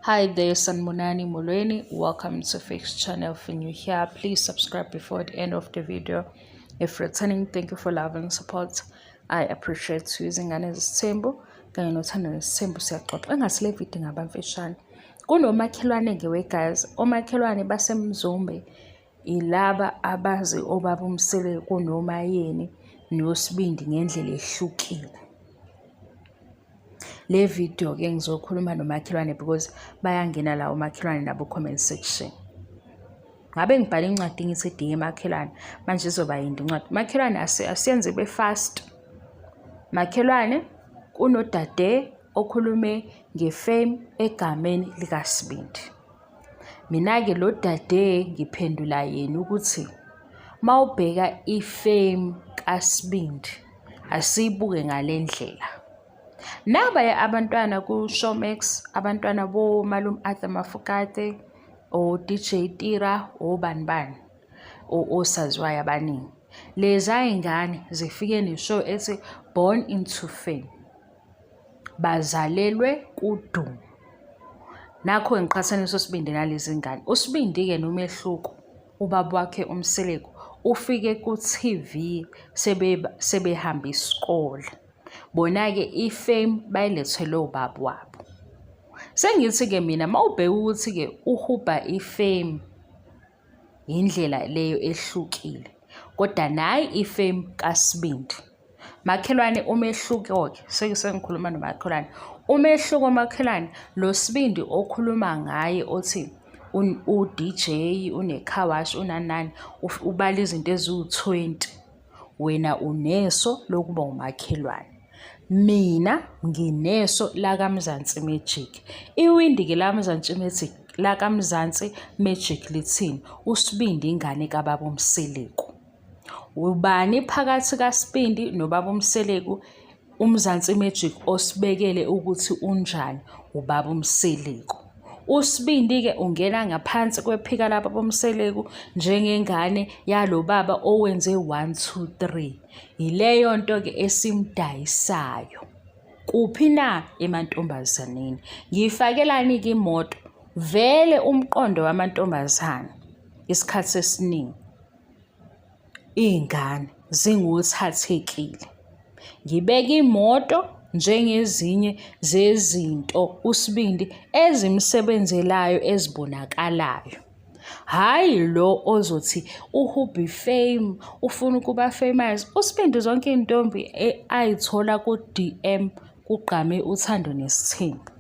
Hi there, Sanmunani Mulweni. Welcome to Fix channel. If you're new here, please subscribe before the end of the video. If returning, thank you for love and support. I appreciate you. Izingane Zesthembu kanye nothando Zesthembu siyaxoxa engasile video ngabamfishane. Kunomakhelwane ke we guys, omakhelwane basemzombe ilaba abazi obaba Mseleku noma yeni noSbindi ngendlela ehlukile. Le video ke ngizokhuluma nomakhelwane because bayangena la umakhelwane nabo comment section. Ngabe ngibhala incwadi ngithi DM makhelwane manje izoba yindi incwadi. Makhelwane asiyenze be fast. Makhelwane kunodade okhulume ngefame egameni lika Sbindi. Mina ke lo dade ngiphendula yena ukuthi mawubheka ifame kaSbindi asibuke ngalendlela. Nabaya abantwana ku Showmax, abantwana bo Owami Mafokate, o DJ Tira, o banibani, osaziwayo abaningi. Leza ingane zifike neshow ethi Born into Fame. Bazalelwe kudumo. Nakho ngiqhathanisa uSbindi nalezi ingane. uSbindi ke nomehluko ubaba wakhe uMseleku ufike ku TV sebehamba isikole. Bona ke ifame bayilethele ubaba wabo. Sengithi ke mina mawubheka ukuthi ke uhuba ifame indlela leyo ehlukile. Kodwa nayi ifame kaSbindi. Makhelwane umehluko ke sengikhuluma nomakhelwane. Umehluko makhelwane lo Sbindi okhuluma ngaye othi u DJ une-car wash unanani ubala izinto eziwu-20 wena uneso lokuba umakhelwane. Mina ngineso la Mzansi Magic. Iwindi ke la Mzansi Magic lithini? uSbindi ingane kababa Mseleku. Ubani phakathi kaSbindi nobaba Mseleku? uMzansi Magic osibekele ukuthi unjani ubaba Mseleku. uSbindi ke ungena ngaphansi kwephika lababa Mseleku njengengane yalo baba owenze 1 2 3. Ileyo nto ke esimdayisayo. Kuphi na emantombazaneni? Ngiyifakelani ke imoto vele umqondo wamantombazana isikhathi esiningi ingane zinguthathekile. Ngibeka imoto njengezinye zezinto uSbindi ezimsebenzelayo ezibonakalayo. Hayi lo ozothi uhubi fame ufuna ukuba famous. uSbindi zonke intombi ayithola ku DM kugqame uthando nesithembu.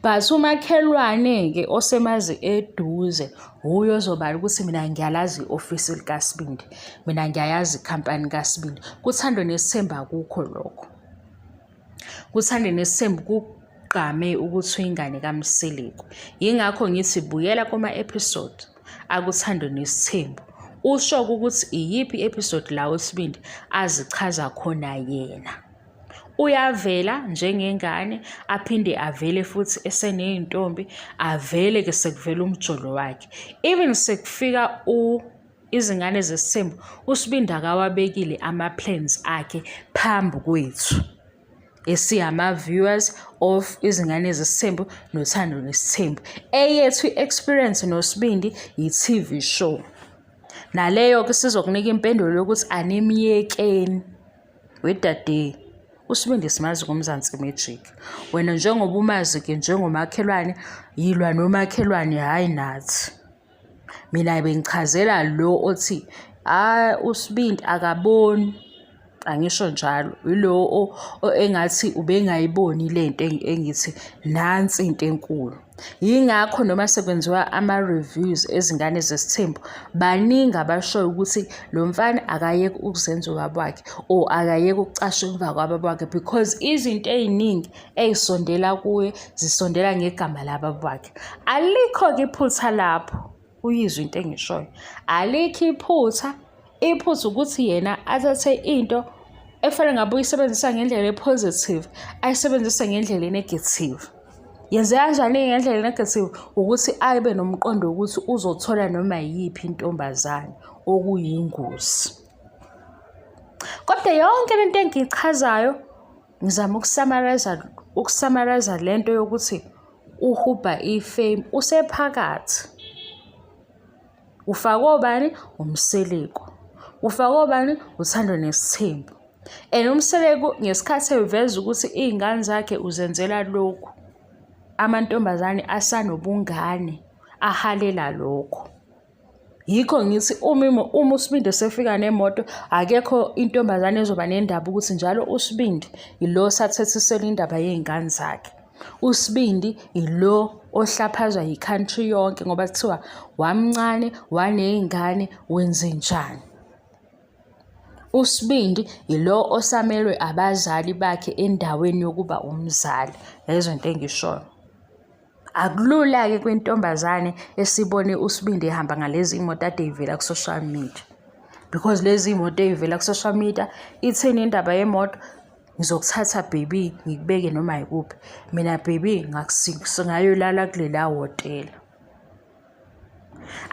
But umakhelwane ke osemazi eduze huyo ozobala ukuthi mina ngiyalazi i-office likaSbindi, mina ngiyayazi ikhampani kaSbindi. Kuthando nesithembu akukho lokho. Kuthando nesithembu kugqame ukuthi uyingane kaMseleku. Yingakho ngithi buyela kuma episode akuthando nesithembu usho ukuthi iyiphi episode la uSbindi azichaza khona yena. Uyavela njengengane aphinde avele futhi eseneyintombi avele ke sekuvela umjolo wakhe. Even sekufika Izingane Zesthembu uSbindi akawabekile ama-plans akhe phambi kwethu. Esiyama viewers of Izingane Zesthembu nothando nesithembu. Eyethu experience noSbindi yi-TV show. Naleyo ke sizokunika impendulo yokuthi animyekeni wedade. uSbindi simazi kuMzansi Magic. Wena njengoba umazi ke njengomakhelwane yilwa nomakhelwane hayi nathi. Mina bengichazela lo othi uSbindi akaboni. Angisho njalo yilo engathi ubengayiboni lento engithi nansi into enkulu. Yingakho noma sekwenziwa ama-reviews Ezingane Zesthembu baningi abasho ukuthi lo mfana akayeke ukuzenza ubaba wakhe or akayeke ukucasha emva kwababa wakhe because izinto eziningi ezisondela kuye zisondela ngegama lababa wakhe. Alikho ke iphutha lapho. Uyizwe into engishoyo. Alikho iphutha. Iphutha ukuthi yena athathe into efanele ngabe uyisebenzisa ngendlela epositive ayisebenzise ngendlela enegative. Yenze kanjani ngendlela enegative? Ukuthi ayibe nomqondo ukuthi uzothola noma yiphi intombazane okuyingozi. Kodwa yonke lento engichazayo ngizama ukusummarize lento yokuthi uhuba ifame usephakathi. Ufake obani? Umseleku. Ufake obani? Izingane Zesthembu. And uMseleku ngesikhathi eveza ukuthi izingane zakhe uzenzela lokhu, amantombazane asanobungane ahalela lokho. Yikho ngithi uma uSbindi sefika nemoto akekho intombazane ezoba nendaba ukuthi njalo uSbindi ilo sathethisela indaba yezingane zakhe. uSbindi ilo ohlaphazwa yi-country yonke ngoba kuthiwa wamncane, wanezingane, wenze njani. uSbindi ilo osamelwe abazali bakhe endaweni yokuba umzali. Lezo zinto engishoyo. Akulula-ke kwintombazane esibone uSbindi ehamba ngalezi imoto ade ivela ku-social media. Because lezi imoto ezivela ku-social media ithini indaba yemoto? Ngizokuthatha baby ngikubeke noma yikuphi. Mina baby ngayolala kulela hotela.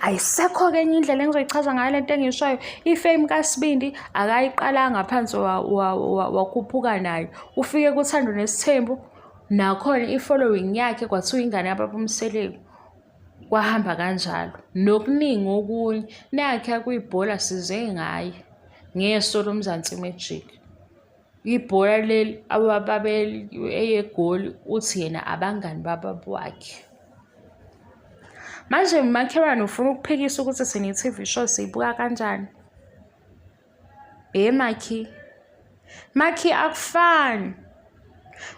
Ayisekho-ke enye indlela engizoyichaza ngayo lento engishoyo. Ifame kaSbindi akayiqalanga phansi wakhuphuka nayo. Ufike kuZingane Zesthembu nakhona i-following yakhe kwathiwa ingane yababa uMseleku. Kwahamba kanjalo. Nokuningi okunye nakhe kuyibhola size ngaye ngeso loMzansi Magic. Ibhola leli abababeli eyegoli uthi yena abangani bababo wakhe. Manje umakhelwane ufuna ukuphikisa ukuthi sine TV show siyibuka kanjani? Makhi akufani.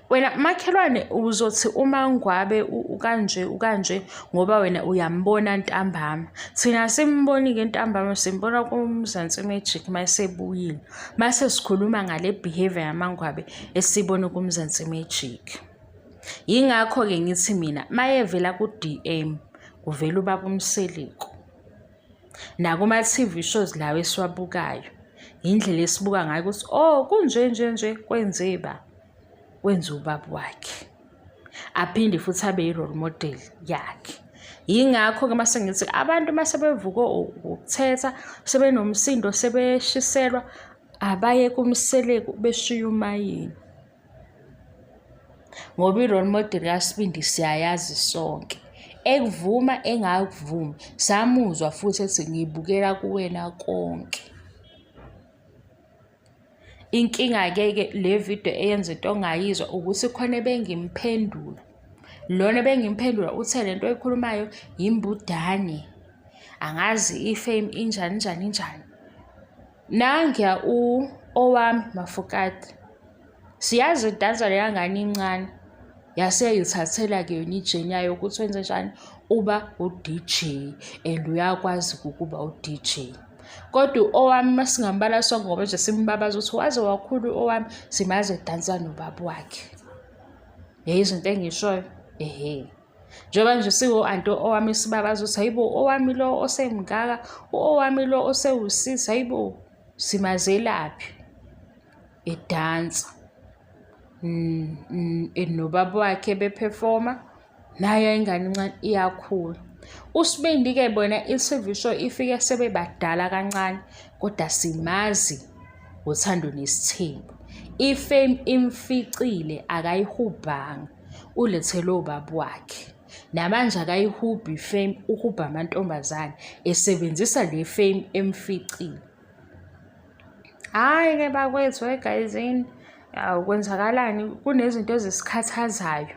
Wena makhelwane uzothi uma ngwabe ukanje ngoba wena uyambona ntambama. Thina simboni-ke ntambama simbona kuMzansi Magic masebuyile. Mase sikhuluma ngale behavior yamangwabe esibona kuMzansi Magic. Yingakho-ke ngithi mina mayevela ku-DM kuvela ubaba uMseleku. Nakuma TV shows lawo esiwabukayo. Indlela esibuka ngayo ukuthi kunje kwenzeba. Wenza ubaba wakhe. Aphinde futhi abe yi-role model yakhe. Yingakho-ke mase ngithi abantu mase bevuka ukuthetha sebenomsindo sebeshiselwa abaye kuMseleku beshiya umayini. Ngoba i-role model kaSbindi siyayazi sonke. Ekuvuma engakuvumi samuzwa futhi ethi ngibukela kuwena konke. Inkinga-ke le video eyenza into ongayizwa ukuthi khona bengimphendula. Lona bengimphendula uthe lento oyikhulumayo yimbudane. Angazi ifame injani. Nangiya Owami Mafokate. Siyazi idansa leya ngane incane. Yaseyithathela-ke yona ijeni yayo ukuthi wenze njani? Uba u-DJ and uyakwazi ukuba u-DJ. Kodwa Owami masingambala sonke ngoba nje simbabaza ukuthi waze wakhulu Owami simaze dansa nobaba wakhe. Izinto engishoyo. Njengoba nje siwo anto Owami sibabaza ukuthi hayibo Owami lo osemngaka, Owami lo osewusisi, hayibo simazelaphi edansa. Nobaba wakhe beperforma nayo ingane incane iyakhula. uSbindi-ke bona i-TV show ifike sebebadala kancane kodwa simazi uZingane Zesthembu. Ifame imficile akayihubhanga ulethele obaba wakhe. Namanje akayihubhi ifame uhubha amantombazane esebenzisa le fame emficile. Hayi-ke bakwethu egayizini kwenzakalani kunezinto ezisikhathazayo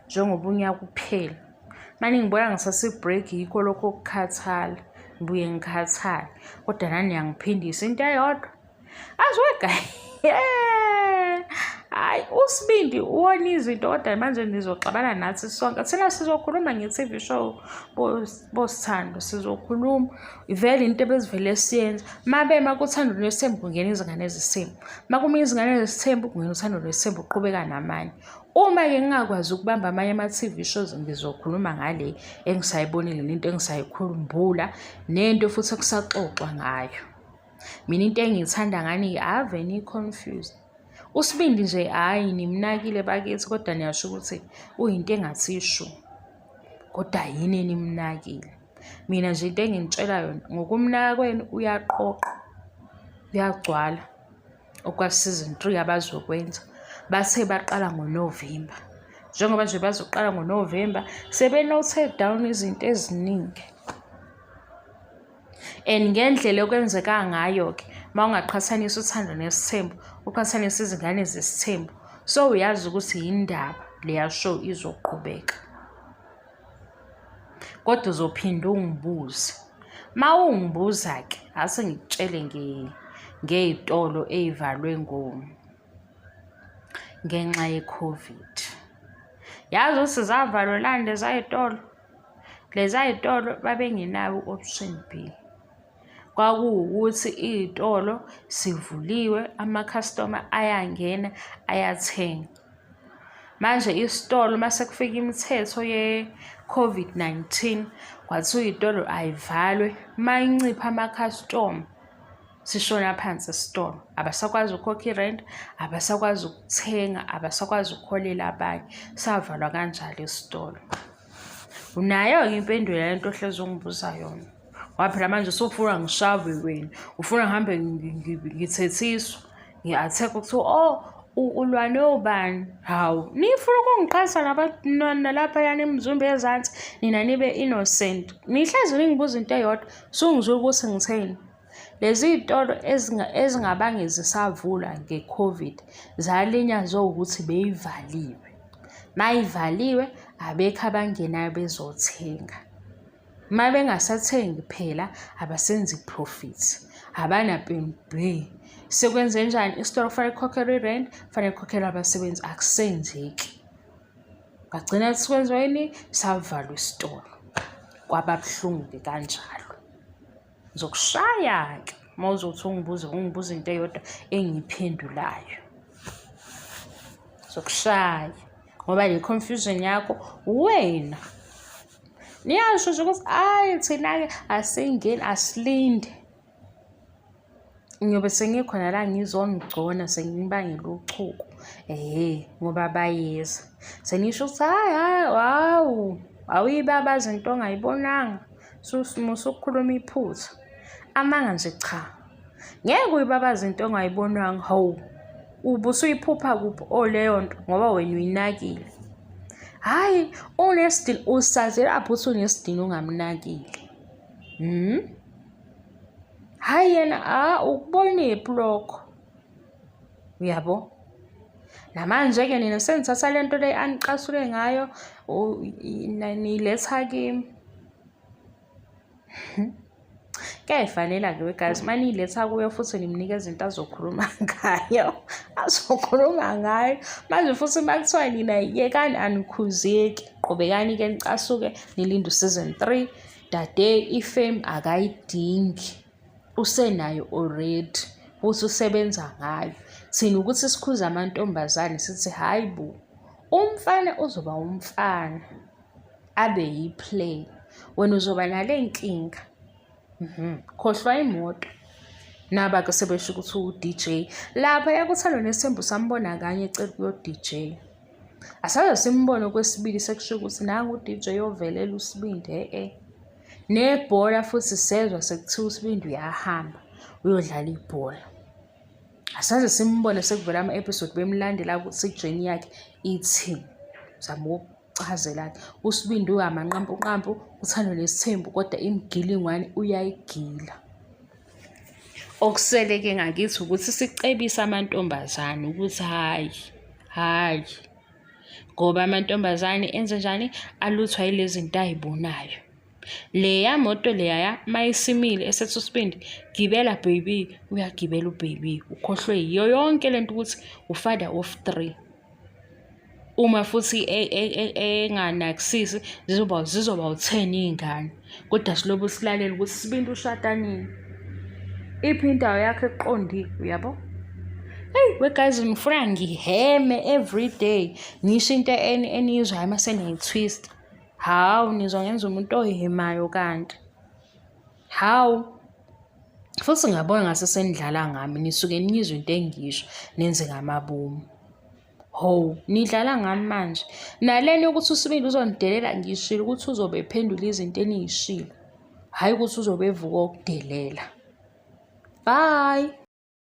njengoba unyaka uphela. Manje ngibona ngisasibreak yikho lokho ukukhathala. Ngibuye ngikhathala. Kodwa nani yangiphindisa into eyodwa. Azwega. Hayi uSbindi uwona izinto kodwa manje nizoxabana nathi sonke. Thina sizokhuluma nge-TV show bosithando sizokhuluma. Ivele into ebezivele siyenza. Mabe makuZingane Zesthembu kungena Izingane Zesthembu. Makuma Izingane Zesthembu kungena uZingane Zesthembu uqhubeka namanye. Uma-ke ngingakwazi ukubamba amanye ama-TV shows ngizokhuluma ngale engisayibonile nento engisayikhumbula nento futhi okusaxoxwa ngayo. Mina into engiyithanda ngani ave ni confused. uSbindi nje hayi nimnakile bakithi kodwa niyasho ukuthi uyinto engathisho. Kodwa yini nimnakile? Mina nje into engintshela yona ngokumnaka kwenu uyaqoqa. Uyagcwala. Okwa season 3 abazokwenza. Bathe baqala ngoNovember. njengoba nje bazoqala ngoNovember sebe-note down izinto eziningi. And ngendlela okwenzeka ngayo-ke uma ungaqhathanisa uThando neSithembu, uqhathanisa Izingane Zesthembu, so uyazi ukuthi yindaba leya show izoqhubeka. Kodwa uzophinda ungibuze. Ma ungibuza-ke ase ngikutshele ngey'tolo ey'valwe ngenxa ye-COVID. Yazi ukuthi zavalwa lani leza y'tolo? Leza y'tolo babengenayo u-option B. Kwakuwukuthi iy'tolo sivuliwe, ama-customer ayangena ayathenga. Manje isitolo mase kufika imithetho ye-COVID-19 kwathiwa iy'tolo ayivalwe, mayincipha ama-customer sishona phansi esitolo. Abasakwazi ukukhokha i-rent, abasakwazi ukuthenga, abasakwazi ukukholela abanye. Savalwa kanjalo isitolo. Unayo-ke impendulo yalento ohlezi ungibuza yona. Ngoba phela manje usufuna ngishave wena, ufuna ngihambe ngithethiswa, ngi-attack kuthiwa ulwa nobani. Hawu, nifuna ukungiqhatha nalaphayana emzumbe ezansi, nina nibe innocent. Nihlezi ningibuza into eyodwa, sungizwe ukuthi ngitheni. Lezi y'tolo ezingabange zisavula nge-COVID zalinyazwe ukuthi beyivaliwe. Mayivaliwe abekho abangenayo bezothenga. Ma bengasathengi phela abasenzi profit, abana-B. Sekwenze njani? Isitolo kufanele kukhokhele i-rent, kufanele kukhokhele abasebenzi, akusenzeki. Kwagcina sekwenziweni savalwa isitolo. Kwaba buhlungu-ke kanjalo. Ngizokushaya-ke uma uzothi ungibuza into eyodwa engiyiphendulayo. Ngizokushaya ngoba le confusion yakho wena. Niyasho nje ukuthi thina-ke asingeni asilinde. Ngiyobe sengikhona la ngizongigcona sengibangela uchuku. Ngoba bayeza. Senisho ukuthi hawu, awuyibabaza into ongayibonanga. Musukhuluma iphutha. Amanga nje cha. Ngeke uyibabaza into ongayibonanga. Hawu, ubusuyiphupha kuphi leyo nto ngoba wena uyinakile. Hayi, unesidini usazi lapho uthi unesidini ungamnakile. Hayi yena ukubonephi lokho? Uyabo? Namanje-ke nina senithatha lento le aniqasuke ngayo niletha kimi. Kuyayifanela-ke wegazi, uma niyiletha kuyo futhi nimnikeza into azokhuluma ngayo. Azokhuluma ngayo. Manje futhi uma kuthiwa nina yekani anikhuzeki, qhubekani-ke nicasuke, nilinde u-season 3. Dade ifame akayidingi. Usenayo already. Futhi usebenza ngayo. Thina ukuthi sikhuze amantombazane sithi hayi bo. Umfana uzoba umfana. Abe yi-play. Wena uzoba nale nkinga. Khohlwa imoto. Naba-ke sebesho ukuthi u-DJ. Lapha yakuThando neSithembu sambona kanye ecela kuyo-DJ. Asaze simbone okwesibili sekusho ukuthi nangu u-DJ ovelela uSbindi. Nebhola futhi sezwa sekuthiwa uSbindi uyahamba uyodlala ibhola. Asaze simbone sekuvela ama-episode bemlandela ukuthi ijeni yakhe ithi. Zama ukuchazela-ke. uSbindi uyamanqampu, uThando neSithembu kodwa imigilingwane uyayigila. Okusele-ke ngakithi ukuthi sicebise amantombazane ukuthi hayi. Ngoba amantombazane enze njani? Aluthwa yilezi zinto ayibonayo. Leya moto leya mayisimile esethi uSbindi gibela baby, uyagibela ubaby. Ukhohlwe yiyo yonke lento ukuthi ufather of 3. Uma futhi enganakisisi zizoba u10 izingane. Kodwa silobu silalela ukuthi Sbindi ushada nini. Iphi indawo yakhe eqondile, uyabo? We guys, ngifuna ngiheme every day. Ngisho into enizwayo mase niyitwist. Hawu, nizongenza umuntu oyihemayo kanti. Hawu. Futhi ngabona ngase senidlala ngami, nisuke niyizwe into engisho, nenze ngamabomu. Ho, nidlala ngami manje. Naleni ukuthi uSbindi uzonidelela ngishilo ukuthi uzobe ephendula izinto eniyishilo. Hayi ukuthi uzobe evuka ukudelela. Bye.